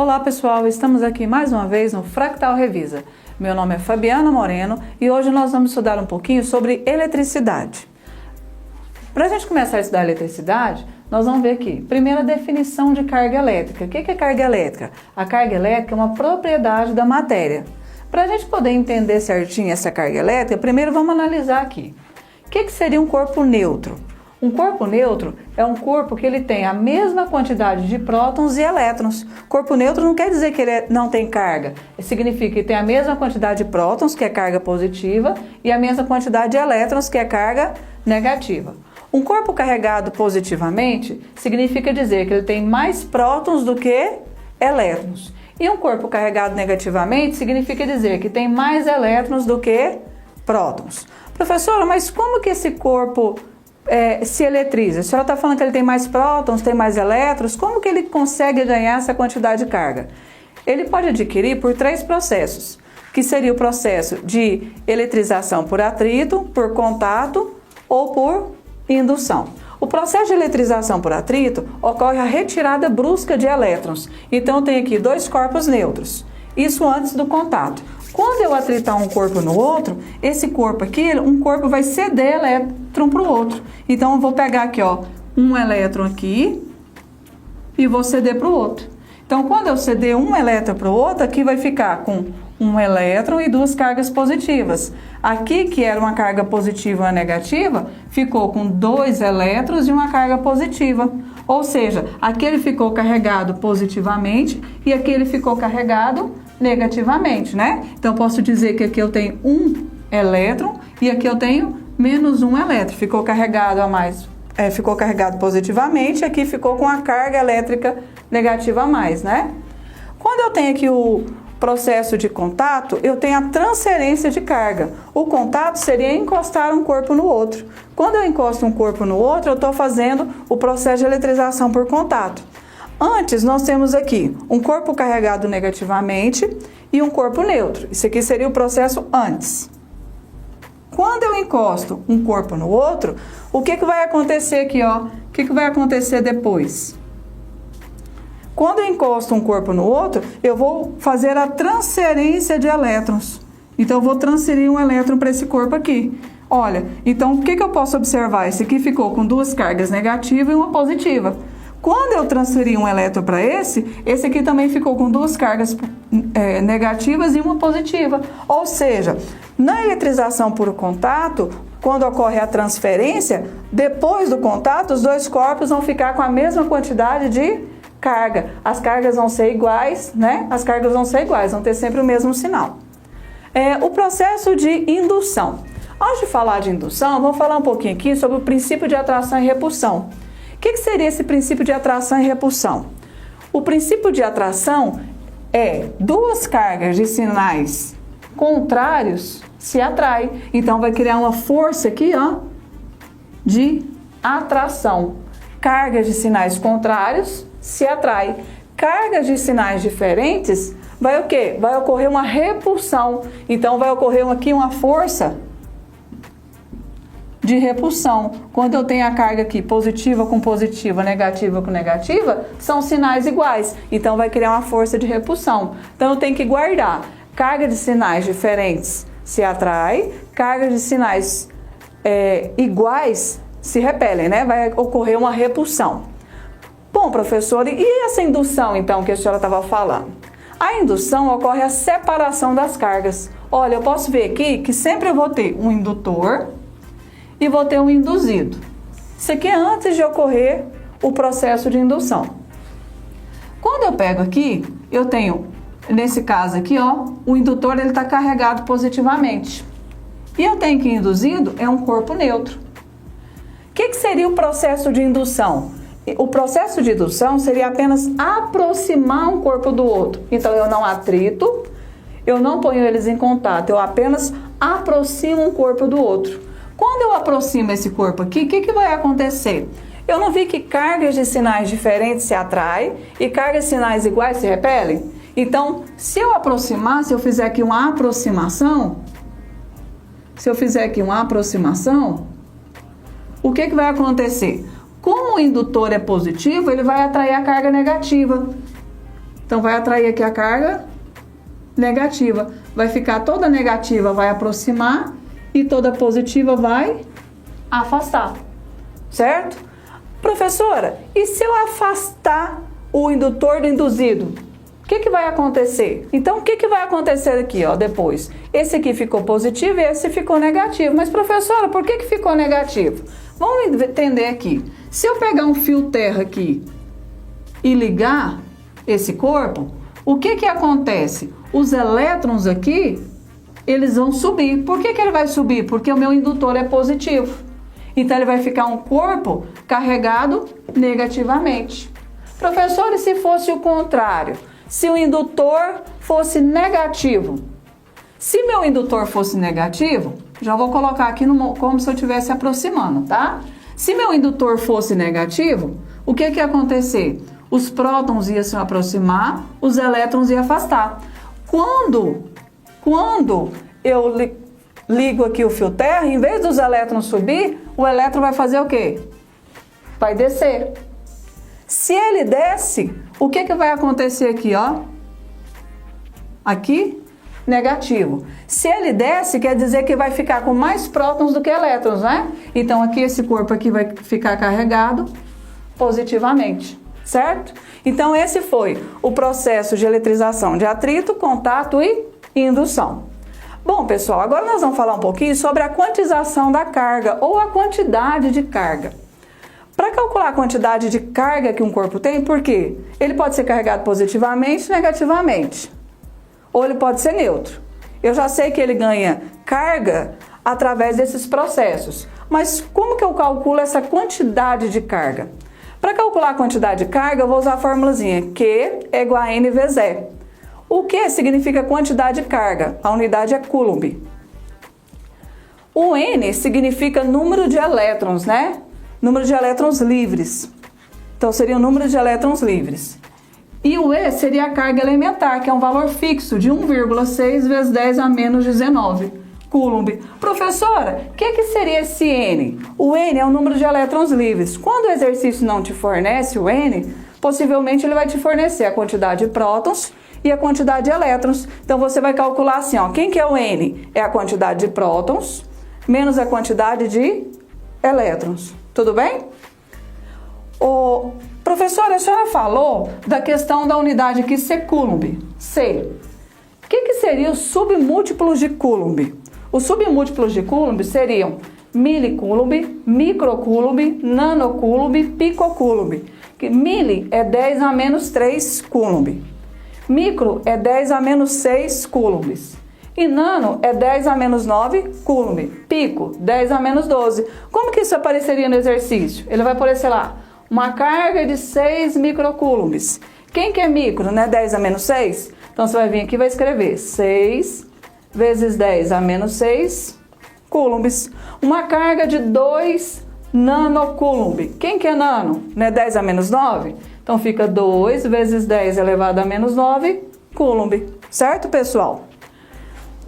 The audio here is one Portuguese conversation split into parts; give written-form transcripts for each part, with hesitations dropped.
Olá pessoal, estamos aqui mais uma vez no Fractal Revisa. Meu nome é Fabiana Moreno e hoje nós vamos estudar um pouquinho sobre eletricidade. Para a gente começar a estudar eletricidade, nós vamos ver aqui, primeiro a definição de carga elétrica. O que é carga elétrica? A carga elétrica é uma propriedade da matéria. Para a gente poder entender certinho essa carga elétrica, primeiro vamos analisar aqui. O que seria um corpo neutro? Um corpo neutro é um corpo que ele tem a mesma quantidade de prótons e elétrons. Corpo neutro não quer dizer que ele não tem carga. Significa que tem a mesma quantidade de prótons, que é carga positiva, e a mesma quantidade de elétrons, que é carga negativa. Um corpo carregado positivamente significa dizer que ele tem mais prótons do que elétrons. E um corpo carregado negativamente significa dizer que tem mais elétrons do que prótons. Professora, mas como que esse corpo se eletriza? A senhora está falando que ele tem mais prótons, tem mais elétrons, como que ele consegue ganhar essa quantidade de carga? Ele pode adquirir por 3 processos, que seria o processo de eletrização por atrito, por contato ou por indução. O processo de eletrização por atrito ocorre a retirada brusca de elétrons. Então tem aqui 2 corpos neutros, isso antes do contato. Quando eu atritar um corpo no outro, esse corpo aqui, um corpo vai ceder elétron para o outro. Então eu vou pegar aqui, ó, um elétron aqui e vou ceder para o outro. Então quando eu ceder um elétron para o outro, aqui vai ficar com um elétron e 2 cargas positivas. Aqui, que era uma carga positiva e uma negativa, ficou com 2 elétrons e uma carga positiva. Ou seja, aqui ele ficou carregado positivamente e aqui ele ficou carregado negativamente, né? Então, posso dizer que aqui eu tenho um elétron e aqui eu tenho menos um elétron. Ficou carregado a mais, ficou carregado positivamente, aqui ficou com a carga elétrica negativa a mais, né? Quando eu tenho aqui o processo de contato, eu tenho a transferência de carga. O contato seria encostar um corpo no outro. Quando eu encosto um corpo no outro, eu estou fazendo o processo de eletrização por contato. Antes, nós temos aqui um corpo carregado negativamente e um corpo neutro. Isso aqui seria o processo antes. Quando eu encosto um corpo no outro, o que vai acontecer aqui, ó? O que vai acontecer depois? Quando eu encosto um corpo no outro, eu vou fazer a transferência de elétrons. Então, eu vou transferir um elétron para esse corpo aqui. Olha, então, o que eu posso observar? Esse aqui ficou com 2 cargas negativas e uma positiva. Quando eu transferi um elétron para esse aqui também ficou com 2 cargas negativas e uma positiva. Ou seja, na eletrização por contato, quando ocorre a transferência, depois do contato, os 2 corpos vão ficar com a mesma quantidade de carga. As cargas vão ser iguais, né? As cargas vão ser iguais, vão ter sempre o mesmo sinal. O processo de indução. Antes de falar de indução, vamos falar um pouquinho aqui sobre o princípio de atração e repulsão. O que seria esse princípio de atração e repulsão? O princípio de atração é 2 cargas de sinais contrários se atraem. Então, vai criar uma força aqui, ó, de atração. Cargas de sinais contrários se atraem. Cargas de sinais diferentes, vai o quê? Vai ocorrer uma repulsão. Então, vai ocorrer aqui uma força de repulsão. Quando eu tenho a carga aqui positiva com positiva, negativa com negativa, são sinais iguais. Então, vai criar uma força de repulsão. Então, eu tenho que guardar. Carga de sinais diferentes se atrai, carga de sinais iguais se repelem, né? Vai ocorrer uma repulsão. Bom, professora, e essa indução, então, que a senhora estava falando? A indução ocorre a separação das cargas. Olha, eu posso ver aqui que sempre eu vou ter um indutor e vou ter um induzido. Isso aqui é antes de ocorrer o processo de indução. Quando eu pego aqui, eu tenho, nesse caso aqui, ó, o indutor ele está carregado positivamente. E eu tenho que induzido é um corpo neutro. O que seria o processo de indução? O processo de indução seria apenas aproximar um corpo do outro. Então, eu não atrito, eu não ponho eles em contato, eu apenas aproximo um corpo do outro. Quando eu aproximo esse corpo aqui, o que vai acontecer? Eu não vi que cargas de sinais diferentes se atraem e cargas de sinais iguais se repelem? Então, se eu aproximar, se eu fizer aqui uma aproximação, o que vai acontecer? Como o indutor é positivo, ele vai atrair a carga negativa. Então vai atrair aqui a carga negativa. Vai ficar toda negativa, vai aproximar, e toda positiva vai afastar. Certo? Professora, e se eu afastar o indutor do induzido? O que vai acontecer? Então, o que vai acontecer aqui, ó, depois? Esse aqui ficou positivo e esse ficou negativo. Mas, professora, por que ficou negativo? Vamos entender aqui. Se eu pegar um fio terra aqui e ligar esse corpo, o que acontece? Os elétrons aqui, eles vão subir. Por que ele vai subir? Porque o meu indutor é positivo. Então, ele vai ficar um corpo carregado negativamente. Professor, e se fosse o contrário? Se o indutor fosse negativo? Se meu indutor fosse negativo, já vou colocar aqui como se eu estivesse aproximando, tá? Se meu indutor fosse negativo, o que ia acontecer? Os prótons iam se aproximar, os elétrons iam afastar. Quando eu ligo aqui o fio terra, em vez dos elétrons subir, o elétron vai fazer o quê? Vai descer. Se ele desce, o que vai acontecer aqui, ó? Aqui, negativo. Se ele desce, quer dizer que vai ficar com mais prótons do que elétrons, né? Então, aqui esse corpo aqui vai ficar carregado positivamente, certo? Então, esse foi o processo de eletrização de atrito, contato e indução. Bom, pessoal, agora nós vamos falar um pouquinho sobre a quantização da carga ou a quantidade de carga. Para calcular a quantidade de carga que um corpo tem, por quê? Ele pode ser carregado positivamente, negativamente, ou ele pode ser neutro. Eu já sei que ele ganha carga através desses processos, mas como que eu calculo essa quantidade de carga? Para calcular a quantidade de carga, eu vou usar a formulazinha Q é igual a N vezes E. O Q significa quantidade de carga, a unidade é Coulomb. O N significa número de elétrons, né? Número de elétrons livres. Então, seria o número de elétrons livres. E o E seria a carga elementar, que é um valor fixo de 1,6 vezes 10 a menos 19 Coulomb. Professora, o que seria esse N? O N é o número de elétrons livres. Quando o exercício não te fornece o N, possivelmente ele vai te fornecer a quantidade de prótons e a quantidade de elétrons. Então, você vai calcular assim, ó, quem que é o N? É a quantidade de prótons menos a quantidade de elétrons. Tudo bem? Professora, a senhora falou da questão da unidade aqui ser Coulomb. C. O que seriam os submúltiplos de Coulomb? Os submúltiplos de Coulomb seriam milicoulomb, microcoulomb, nanocoulomb, picocoulomb. Mili é 10 a menos 3 Coulomb. Micro é 10 a menos 6 coulombs. E nano é 10 a menos 9 Coulomb. Pico, 10 a menos 12. Como que isso apareceria no exercício? Ele vai aparecer lá, uma carga de 6 microcoulombs. Quem que é micro, né? 10 a menos 6? Então, você vai vir aqui e vai escrever 6 vezes 10 a menos 6 coulombs. Uma carga de 2 nanocoulomb. Quem que é nano? Né? 10 a menos 9? Então, fica 2 vezes 10 elevado a menos 9 Coulomb. Certo, pessoal?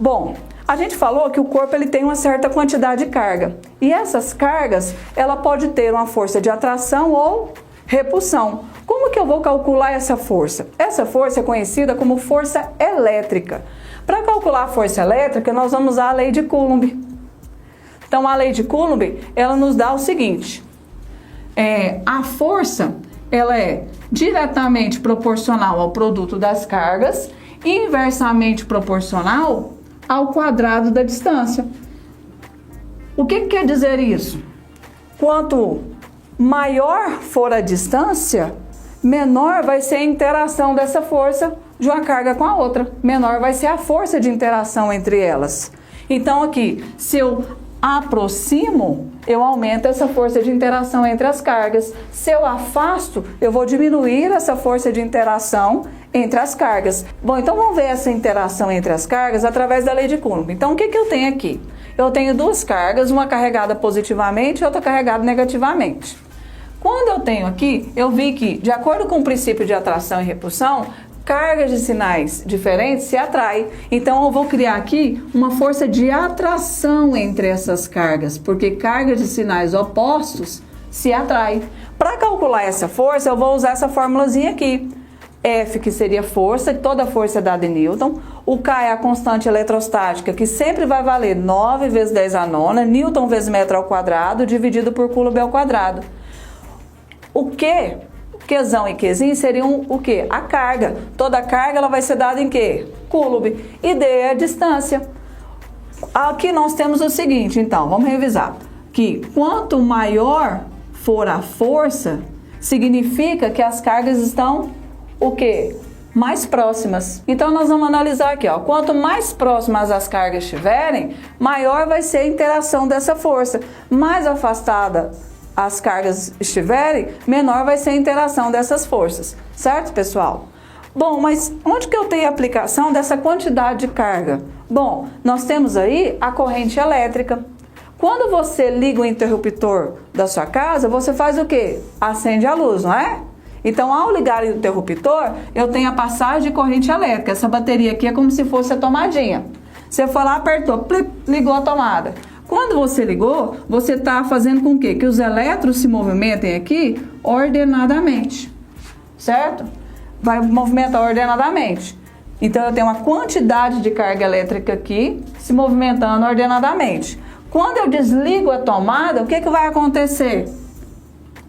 Bom, a gente falou que o corpo ele tem uma certa quantidade de carga. E essas cargas, ela pode ter uma força de atração ou repulsão. Como que eu vou calcular essa força? Essa força é conhecida como força elétrica. Para calcular a força elétrica, nós vamos usar a lei de Coulomb. Então, a lei de Coulomb, ela nos dá o seguinte. A força, ela é diretamente proporcional ao produto das cargas e inversamente proporcional ao quadrado da distância. O que quer dizer isso? Quanto maior for a distância, menor vai ser a interação dessa força de uma carga com a outra. Menor vai ser a força de interação entre elas. Então aqui, se eu aproximo, eu aumento essa força de interação entre as cargas. Se eu afasto, eu vou diminuir essa força de interação entre as cargas. Bom, então vamos ver essa interação entre as cargas através da lei de Coulomb. Então, o que eu tenho aqui? Eu tenho duas cargas, uma carregada positivamente e outra carregada negativamente. Quando eu tenho aqui, eu vi que, de acordo com o princípio de atração e repulsão, cargas de sinais diferentes se atraem. Então, eu vou criar aqui uma força de atração entre essas cargas, porque cargas de sinais opostos se atraem. Para calcular essa força, eu vou usar essa formulazinha aqui. F, que seria força, toda força é dada em Newton. O K é a constante eletrostática, que sempre vai valer 9 vezes 10 a nona, Newton vezes metro ao quadrado, dividido por Coulomb ao quadrado. O Q, Qzão e Qzinho seriam o quê? A carga. Toda carga ela vai ser dada em quê? Coulomb. E D é a distância. Aqui nós temos o seguinte, então, vamos revisar. Que quanto maior for a força, significa que as cargas estão o quê? Mais próximas. Então nós vamos analisar aqui, ó. Quanto mais próximas as cargas estiverem, maior vai ser a interação dessa força. Mais afastada as cargas estiverem, menor vai ser a interação dessas forças. Certo, pessoal? Bom, mas onde que eu tenho a aplicação dessa quantidade de carga? Bom, nós temos aí a corrente elétrica. Quando você liga o interruptor da sua casa, você faz o quê? Acende a luz, não é? Então, ao ligar o interruptor, eu tenho a passagem de corrente elétrica. Essa bateria aqui é como se fosse a tomadinha. Você foi lá, apertou, plip, ligou a tomada. Quando você ligou, você está fazendo com que os elétrons se movimentem aqui ordenadamente, certo? Vai movimentar ordenadamente. Então, eu tenho uma quantidade de carga elétrica aqui se movimentando ordenadamente. Quando eu desligo a tomada, o que vai acontecer?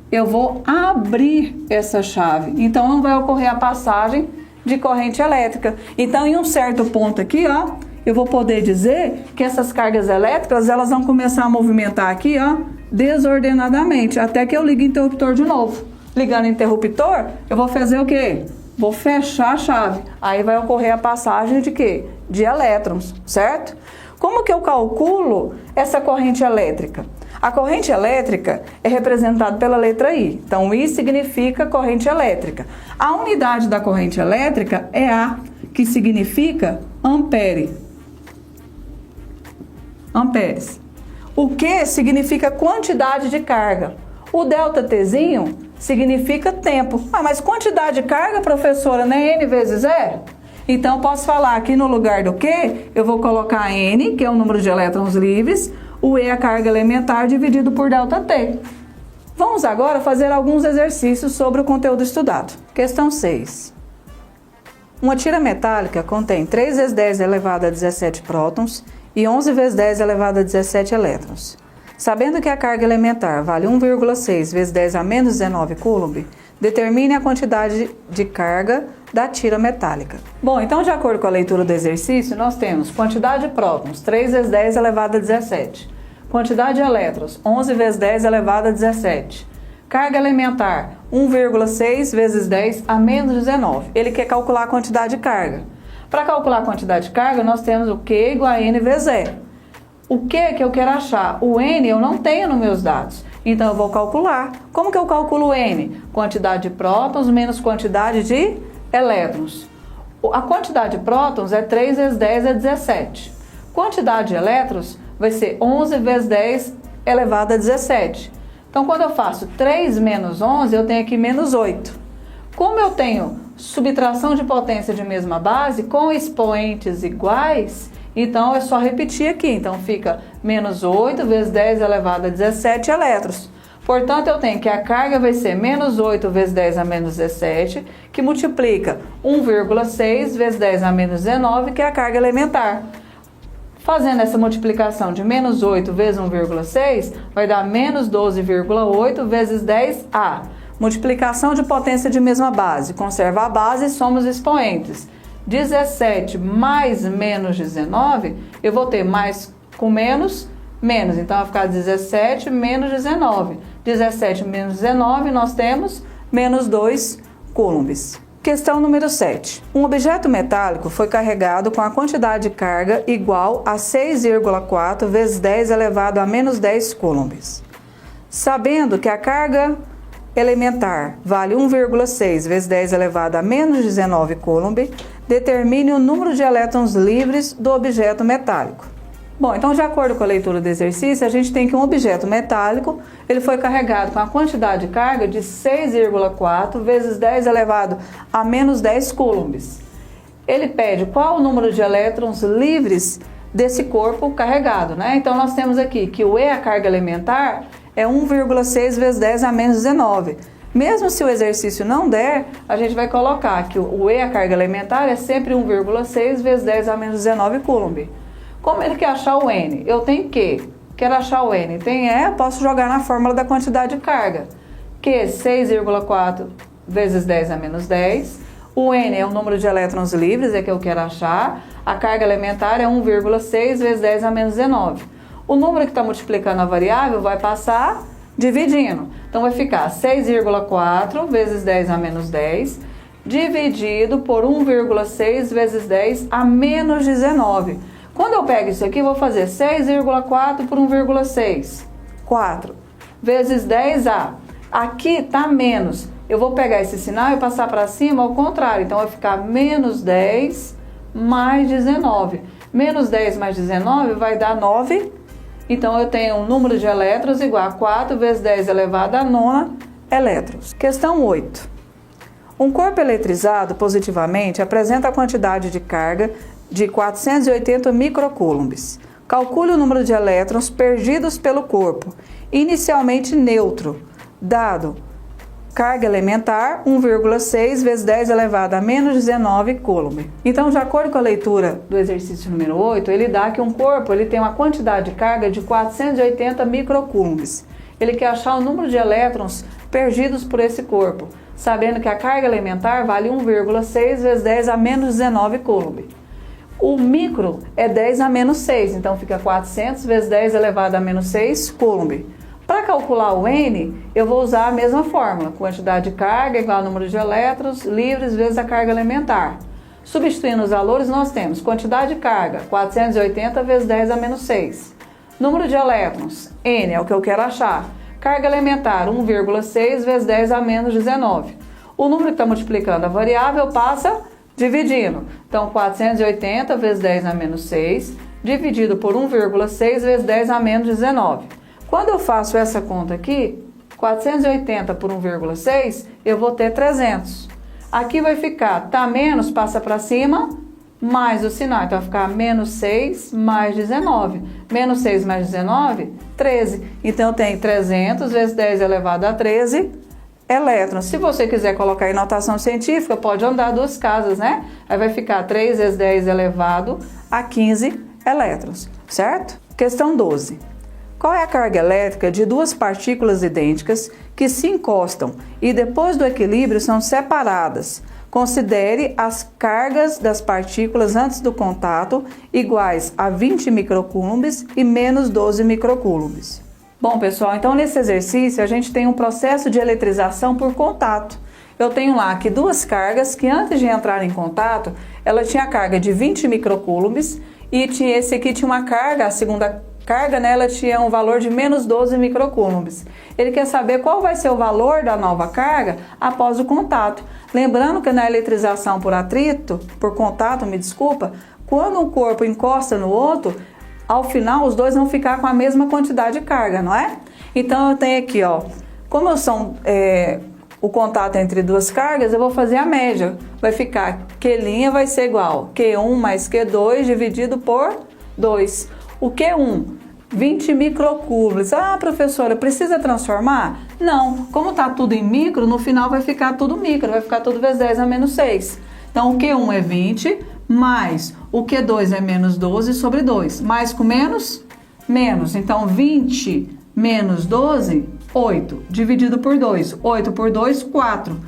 Eu vou abrir essa chave. Então, não vai ocorrer a passagem de corrente elétrica. Então, em um certo ponto aqui, ó, eu vou poder dizer que essas cargas elétricas, elas vão começar a movimentar aqui, ó, desordenadamente, até que eu ligue o interruptor de novo. Ligando o interruptor, eu vou fazer o quê? Vou fechar a chave. Aí vai ocorrer a passagem de quê? De elétrons, certo? Como que eu calculo essa corrente elétrica? A corrente elétrica é representada pela letra I. Então, I significa corrente elétrica. A unidade da corrente elétrica é A, que significa ampere. Amperes. O Q significa quantidade de carga. O delta Tzinho significa tempo. Ah, mas quantidade de carga, professora, não é N vezes zero? Então, posso falar aqui no lugar do Q, eu vou colocar N, que é o número de elétrons livres, o E é a carga elementar dividido por ΔT. Vamos agora fazer alguns exercícios sobre o conteúdo estudado. Questão 6. Uma tira metálica contém 3 vezes 10 elevado a 17 prótons e 11 vezes 10 elevado a 17 elétrons. Sabendo que a carga elementar vale 1,6 vezes 10 a menos 19 Coulomb, determine a quantidade de carga da tira metálica. Bom, então de acordo com a leitura do exercício, nós temos quantidade de prótons, 3 vezes 10 elevado a 17. Quantidade de elétrons, 11 vezes 10 elevado a 17. Carga elementar, 1,6 vezes 10 a menos 19. Ele quer calcular a quantidade de carga. Para calcular a quantidade de carga, nós temos o Q igual a N vezes E. O Q que eu quero achar? O N eu não tenho nos meus dados. Então, eu vou calcular. Como que eu calculo o N? Quantidade de prótons menos quantidade de elétrons. A quantidade de prótons é 3 vezes 10 é 17. Quantidade de elétrons vai ser 11 vezes 10 elevado a 17. Então, quando eu faço 3 menos 11, eu tenho aqui menos 8. Como eu tenho subtração de potência de mesma base com expoentes iguais, então é só repetir aqui. Então, fica menos 8 vezes 10 elevado a 17 elétrons. Portanto, eu tenho que a carga vai ser menos 8 vezes 10 a menos 17, que multiplica 1,6 vezes 10 a menos 19, que é a carga elementar. Fazendo essa multiplicação de menos 8 vezes 1,6, vai dar menos 12,8 vezes 10A. Multiplicação de potência de mesma base. Conserva a base e soma os expoentes. 17 mais menos 19, eu vou ter mais com menos, menos. Então, vai ficar 17 menos 19. 17 menos 19, nós temos menos 2 coulombs. Questão número 7. Um objeto metálico foi carregado com a quantidade de carga igual a 6,4 vezes 10 elevado a menos 10 coulombs. Sabendo que a carga elementar vale 1,6 vezes 10 elevado a menos 19 coulomb, determine o número de elétrons livres do objeto metálico. Bom, então de acordo com a leitura do exercício, a gente tem que um objeto metálico, ele foi carregado com a quantidade de carga de 6,4 vezes 10 elevado a menos 10 coulombs. Ele pede qual o número de elétrons livres desse corpo carregado, né? Então nós temos aqui que o E, a carga elementar, é 1,6 vezes 10 a menos 19. Mesmo se o exercício não der, a gente vai colocar que o E, a carga elementar, é sempre 1,6 vezes 10 a menos 19 coulomb. Como ele quer achar o N? Eu tenho que, quero achar o N, tem E, posso jogar na fórmula da quantidade de carga, que é 6,4 vezes 10 a menos 10. O N é o número de elétrons livres, é que eu quero achar. A carga elementar é 1,6 vezes 10 a menos 19. O número que está multiplicando a variável vai passar dividindo. Então, vai ficar 6,4 vezes 10 a menos 10, dividido por 1,6 vezes 10 a menos 19. Quando eu pego isso aqui, vou fazer 6,4 por 1,6. 4 vezes 10A. Aqui está menos. Eu vou pegar esse sinal e passar para cima ao contrário. Então, vai ficar menos 10 mais 19. Menos 10 mais 19 vai dar 9. Então, eu tenho um número de elétrons igual a 4 vezes 10 elevado a 9 elétrons. Questão 8. Um corpo eletrizado positivamente apresenta a quantidade de carga de 480 microcoulombs. Calcule o número de elétrons perdidos pelo corpo, inicialmente neutro, dado carga elementar 1,6 vezes 10 elevado a menos 19 coulomb. Então, de acordo com a leitura do exercício número 8, ele dá que um corpo tem uma quantidade de carga de 480 microcoulombs. Ele quer achar o número de elétrons perdidos por esse corpo, sabendo que a carga elementar vale 1,6 vezes 10 a menos 19 coulomb. O micro é 10 a menos 6, então fica 400 vezes 10 elevado a menos 6 coulomb. Para calcular o N, eu vou usar a mesma fórmula, quantidade de carga igual ao número de elétrons livres vezes a carga elementar. Substituindo os valores, nós temos quantidade de carga, 480 vezes 10 a menos 6. Número de elétrons, N é o que eu quero achar. Carga elementar, 1,6 vezes 10 a menos 19. O número que está multiplicando a variável passa dividindo. Então, 480 vezes 10 a menos 6, dividido por 1,6 vezes 10 a menos 19. Quando eu faço essa conta aqui, 480 por 1,6, eu vou ter 300. Aqui vai ficar, tá menos, passa para cima, mais o sinal. Então, vai ficar menos 6 mais 19. Menos 6 mais 19, 13. Então, eu tenho 300 vezes 10 elevado a 13 elétrons. Se você quiser colocar em notação científica, pode andar duas casas, né? Aí vai ficar 3 vezes 10 elevado a 15 elétrons, certo? Questão 12. Qual é a carga elétrica de duas partículas idênticas que se encostam e depois do equilíbrio são separadas? Considere as cargas das partículas antes do contato iguais a 20 microcoulombs e menos 12 microcoulombs. Bom, pessoal, então nesse exercício a gente tem um processo de eletrização por contato. Eu tenho lá aqui duas cargas que antes de entrar em contato, ela tinha carga de 20 microcoulombs e esse aqui tinha uma carga, a segunda carga nela tinha um valor de menos 12 microcoulombs. Ele quer saber qual vai ser o valor da nova carga após o contato. Lembrando que na eletrização por atrito, por contato, quando um corpo encosta no outro, ao final os dois vão ficar com a mesma quantidade de carga, não é? Então eu tenho aqui, ó, como o contato entre duas cargas, eu vou fazer a média. Vai ficar Q' vai ser igual Q1 mais Q2 dividido por 2. O Q1, 20 microcoulombs. Ah, professora, precisa transformar? Não, como está tudo em micro, no final vai ficar tudo micro, vai ficar tudo vezes 10 a menos 6. Então, o Q1 é 20, mais o Q2 é menos 12 sobre 2. Mais com menos? Menos. Então, 20 menos 12, 8. Dividido por 2. 8 por 2, 4.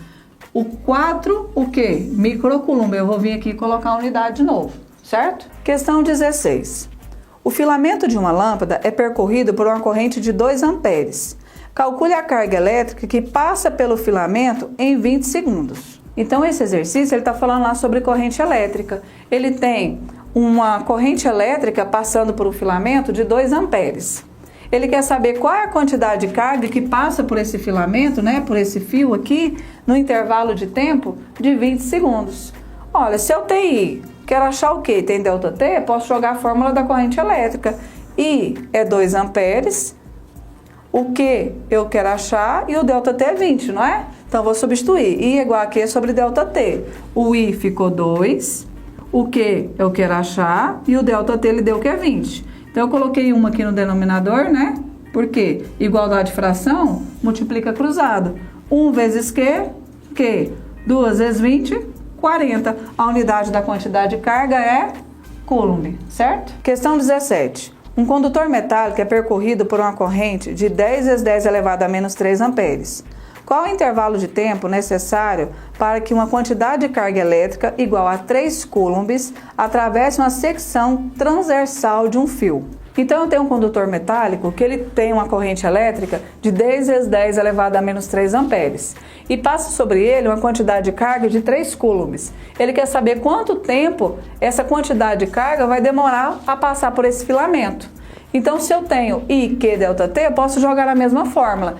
O 4, o quê? Microcoulomb. Eu vou vir aqui colocar a unidade de novo, certo? Questão 16. O filamento de uma lâmpada é percorrido por uma corrente de 2 amperes. Calcule a carga elétrica que passa pelo filamento em 20 segundos. Então, esse exercício ele está falando lá sobre corrente elétrica. Ele tem uma corrente elétrica passando por um filamento de 2 amperes. Ele quer saber qual é a quantidade de carga que passa por esse filamento, né, por esse fio aqui, no intervalo de tempo de 20 segundos. Olha, se eu tenho quero achar o quê? Tem ΔT? Posso jogar a fórmula da corrente elétrica. I é 2 amperes, o Q eu quero achar e o ΔT é 20, não é? Então, vou substituir. I é igual a Q sobre ΔT. O I ficou 2, o Q eu quero achar e o ΔT ele deu que é 20. Então, eu coloquei 1 aqui no denominador, né? Por quê? Igualdade de fração multiplica cruzado. 1 vezes Q, 2 vezes 20, 40. A unidade da quantidade de carga é Coulomb, certo? Questão 17. Um condutor metálico é percorrido por uma corrente de 10 vezes 10 elevado a menos 3 amperes. Qual o intervalo de tempo necessário para que uma quantidade de carga elétrica igual a 3 coulombs atravesse uma secção transversal de um fio? Então, eu tenho um condutor metálico que ele tem uma corrente elétrica de 10 vezes 10 elevado a menos 3 amperes e passa sobre ele uma quantidade de carga de 3 coulombs. Ele quer saber quanto tempo essa quantidade de carga vai demorar a passar por esse filamento. Então, se eu tenho I, Q, ΔT, eu posso jogar a mesma fórmula.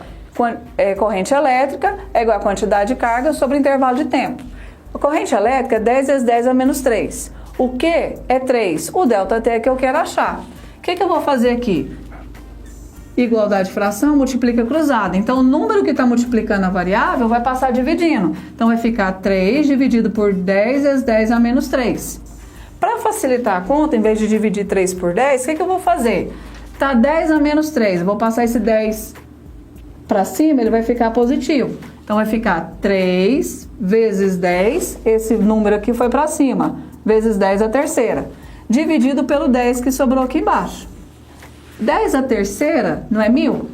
Corrente elétrica é igual a quantidade de carga sobre o intervalo de tempo. A corrente elétrica é 10 vezes 10 a menos 3. O Q é 3. O ΔT é que eu quero achar. O que eu vou fazer aqui? Igualdade de fração multiplica cruzada. Então, o número que está multiplicando a variável vai passar dividindo. Então, vai ficar 3 dividido por 10 vezes 10 a menos 3. Para facilitar a conta, em vez de dividir 3 por 10, o que eu vou fazer? Está 10 a menos 3. Eu vou passar esse 10 para cima, ele vai ficar positivo. Então, vai ficar 3 vezes 10, esse número aqui foi para cima, vezes 10 a terceira, dividido pelo 10 que sobrou aqui embaixo. 10 a terceira não é 1.000?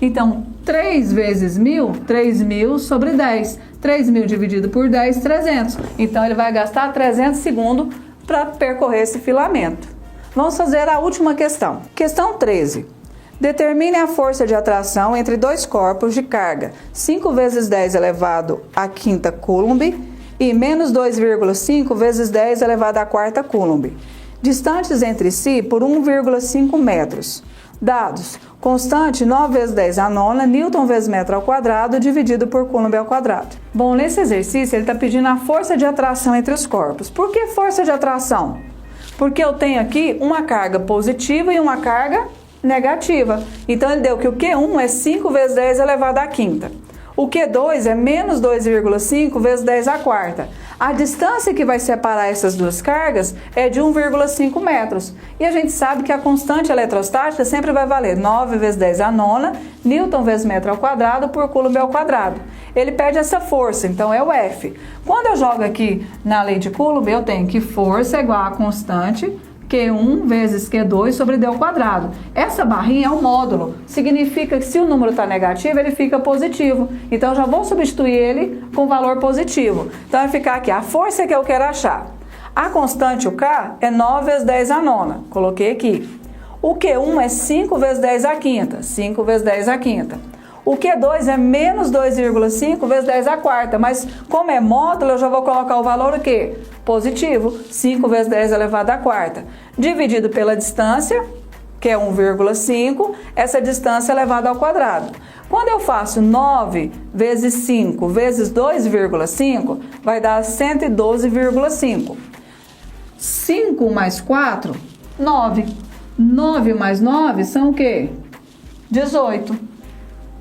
Então, 3 vezes 1.000, 3.000 sobre 10. 3.000 dividido por 10, 300. Então, ele vai gastar 300 segundos para percorrer esse filamento. Vamos fazer a última questão. Questão 13. Determine a força de atração entre dois corpos de carga 5 vezes 10 elevado à quinta Coulomb e menos 2,5 vezes 10 elevado à quarta Coulomb, distantes entre si por 1,5 metros. Dados: constante 9 vezes 10 a nona, Newton vezes metro ao quadrado, dividido por Coulomb ao quadrado. Bom, nesse exercício ele está pedindo a força de atração entre os corpos. Por que força de atração? Porque eu tenho aqui uma carga positiva e uma carga negativa. Então, ele deu que o Q1 é 5 vezes 10 elevado à quinta. O Q2 é menos 2,5 vezes 10 à quarta. A distância que vai separar essas duas cargas é de 1,5 metros. E a gente sabe que a constante eletrostática sempre vai valer 9 vezes 10 à nona, Newton vezes metro ao quadrado por Coulomb ao quadrado. Ele pede essa força, então é o F. Quando eu jogo aqui na lei de Coulomb, eu tenho que força é igual a constante Q1 vezes Q2 sobre D ao quadrado. Essa barrinha é um módulo. Significa que se o número está negativo, ele fica positivo. Então, eu já vou substituir ele com valor positivo. Então, vai ficar aqui a força que eu quero achar. A constante, o K, é 9 vezes 10 à nona. Coloquei aqui. O Q1 é 5 vezes 10 à quinta. 5 vezes 10 à quinta. O Q2 é menos 2,5 vezes 10 à quarta, mas como é módulo, eu já vou colocar o valor o quê? Positivo, 5 vezes 10 elevado à quarta, dividido pela distância, que é 1,5, essa distância elevada ao quadrado. Quando eu faço 9 vezes 5 vezes 2,5, vai dar 112,5. 5 mais 4, 9. 9 mais 9 são o quê? 18.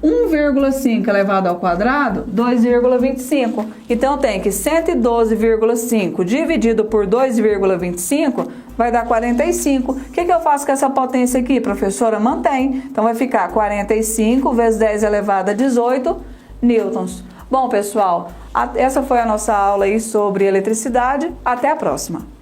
1,5 elevado ao quadrado, 2,25. Então, tem que 112,5 dividido por 2,25 vai dar 45. O que eu faço com essa potência aqui, professora? Mantém. Então, vai ficar 45 vezes 10 elevado a 18 newtons. Bom, pessoal, essa foi a nossa aula aí sobre eletricidade. Até a próxima.